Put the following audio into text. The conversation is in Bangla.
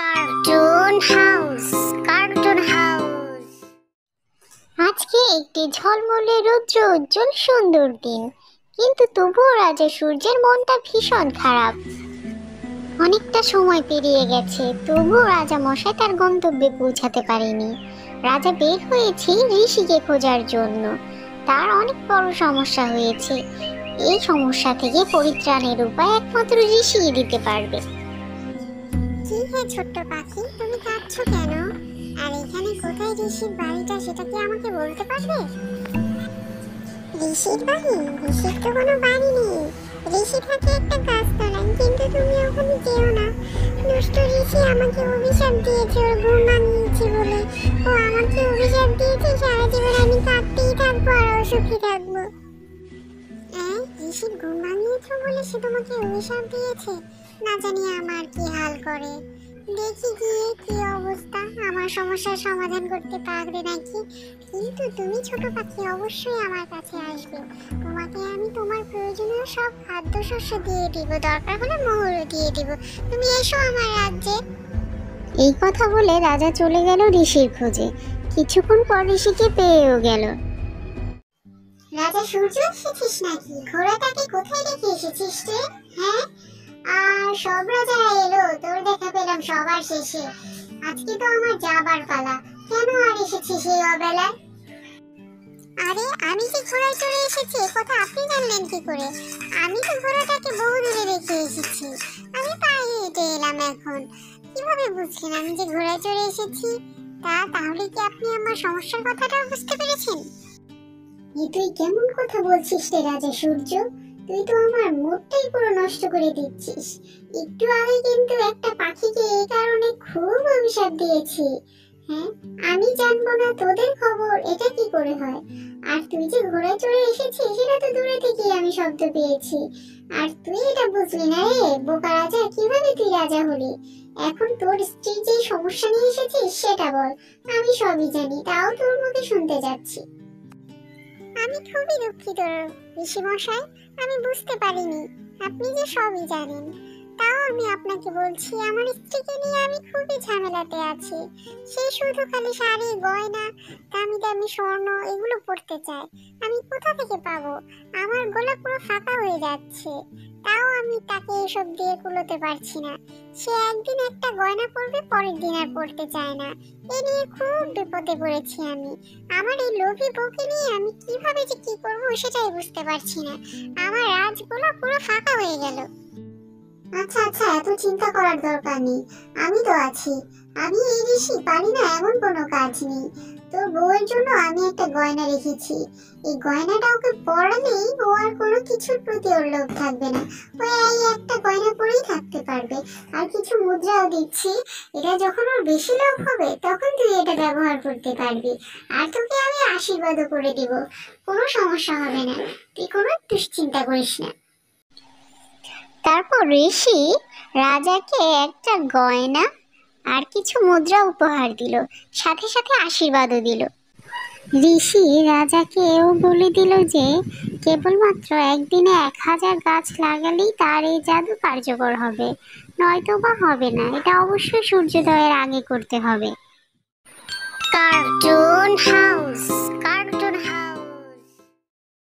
Cartoon house. Cartoon house. আজকে একটি ঝলমলে রৌদ্র উজ্জ্বল সুন্দর দিন, কিন্তু তবুও রাজা সূর্যের মনটা ভীষণ খারাপ। অনেকটা সময় পেরিয়ে গেছে, তবুও রাজা মশাই তার গন্তব্যে পৌঁছাতে পারেনি। রাজা বের হয়েছে ঋষিকে খোঁজার জন্য। তার অনেক বড় সমস্যা হয়েছে। এই সমস্যা থেকে পরিত্রাণের উপায় একমাত্র ঋষিই দিতে পারবে। কি হে ছোট্ট পাখি, তুমি কাঁদছো কেন? আর এখানে কোথায় ঋষির বাড়িটা সেটা কি আমাকে বলতে পারবে? ঋষির বাড়ি? ঋষির তো কোনো বাড়ি নেই। ঋষি থাকে একটা গাছতলায়, কিন্তু তুমি ওখানে যেও না। দুষ্ট ঋষি আমাকে অভিশাপ দিয়েছে ওর ঘুম ভাঙিয়েছে বলে। ও আমাকে অভিশাপ দিয়েছে সারা জীবন আমি কাঁদতেই থাকবো আর অসুখী থাকবো। ঋষির ঘুম ভাঙিয়েছো বলে সে তোমাকে অভিশাপ দিয়েছে? না জানি আমার কি হাল করে। দেখি গিয়ে কি অবস্থা, আমার সমস্যার সমাধান করতে পারবে নাকি। কিন্তু তুমি ছোট পাখি অবশ্যই আমার কাছে আসবে। তোমাকে আমি তোমার প্রয়োজনীয় সব খাদ্যশস্য দিয়ে দিব, দরকার হলে মোহরও দিয়ে দিব। তুমি এসো আমার রাজ্যে। এই কথা বলে রাজা চলে গেল ঋষির খোঁজে। কিছুক্ষণ পর ঋষিকে পেয়েও গেল। রাজা সূর্য, এসেছিস নাকি? ঘোড়াটাকে কোথায় রেখে এসেছিস রে? হ্যাঁ, আর সব রাজারা এলো, তোর দেখা পেলাম সবার শেষে। আজকে তো আমার যাবার পালা। কেন আর এসেছিস এই অবেলায়? আরে আমি যে ঘোড়ায় চড়ে এসেছি কথা আপনি জানলেন কি করে? আমি তো ঘোড়াটাকে বহু দূরে রেখে এসেছি। আমি পায়ে হেঁটে এলাম এখন। কিভাবে বুঝলেন আমি যে ঘোড়ায় চড়ে এসেছি? তাহলে কি আপনি আমার সমস্যার কথাটা বুঝতে পেরেছেন? তুই কেমন কথা বলছিস রে রাজা সূর্য? তুই তো আমার মুডটাই পুরো নষ্ট করে দিচ্ছিস। একটু আগে কিন্তু একটা পাখিকে এই কারণে খুব অভিশাপ দিয়েছি। হ্যাঁ, আমি জানবো না তোদের খবর, এটা কি করে হয়? আর তুই যে ঘোড়ায় চড়ে এসেছিস সেটা তো দূরে থেকেই আমি শব্দ পেয়েছি। আর তুই এটা বুঝলি না রে বোকা রাজা, কিভাবে তুই রাজা হলি? এখন তোর স্ত্রী যে সমস্যা নিয়ে এসেছিস সেটা বল। আমি সবই জানি, তাও তোর মুখে শুনতে যাচ্ছি। আমি খুবই দুঃখিত ঋষি মশাই, আমি বুঝতে পারিনি আপনি যে সবই জানেন। তাও আমি আপনাকে বলছি, আমার স্ত্রীকে নিয়ে আমি খুবই ঝামেলাতে আছি। সে শুধু খালি শাড়ি, গয়না, দামি দামি স্বর্ণ এগুলো পরতে চায়। আমি কোথা থেকে পাবো? আমার গলা পুরো ফাঁকা হয়ে যাচ্ছে। তাও আমি তাকে এসব দিয়ে কুলোতে পারছি না। সে একদিন একটা গয়না পরবে, পরের দিন আর পরতে চায় না। এ নিয়ে খুব বিপদে পড়েছি আমি। আমার এই লোভী বউকে নিয়ে আমি কিভাবে যে কি করবো সেটাই বুঝতে পারছি না। আমার রাজগোলা পুরো ফাঁকা হয়ে গেল। আচ্ছা আচ্ছা, এত চিন্তা করার দরকার নেই, আমি তো আছি। আমি এই ঋষি পারি না এমন কোনো কাজ নেই। তোর বউয়ের জন্য আমি একটা গয়না রেখেছি। এই গয়নাটা ওকে পরালেই ও আর কোনো কিছুর প্রতি ওর লোভ থাকবে না। ও এই একটা গয়না পরেই থাকতে পারবে। আর কিছু মুদ্রাও দিচ্ছি, এটা যখন ওর বেশি লোভ হবে তখন তুই এটা ব্যবহার করতে পারবি। আর তোকে আমি আশীর্বাদও করে দিব, কোনো সমস্যা হবে না। তুই কোনো দুশ্চিন্তা করিস না। তারপর ঋষি রাজাকে একটা গয়না আর কিছু মুদ্রা উপহার দিল, সাথে সাথে আশীর্বাদও দিল। ঋষি রাজাকেও বলে দিল যে কেবলমাত্র একদিনে 1000 গাছ লাগালেই তার এই জাদু কার্যকর হবে, নয়তো বা হবে না। এটা অবশ্যই সূর্যোদয়ের আগে করতে হবে। Cartoon house.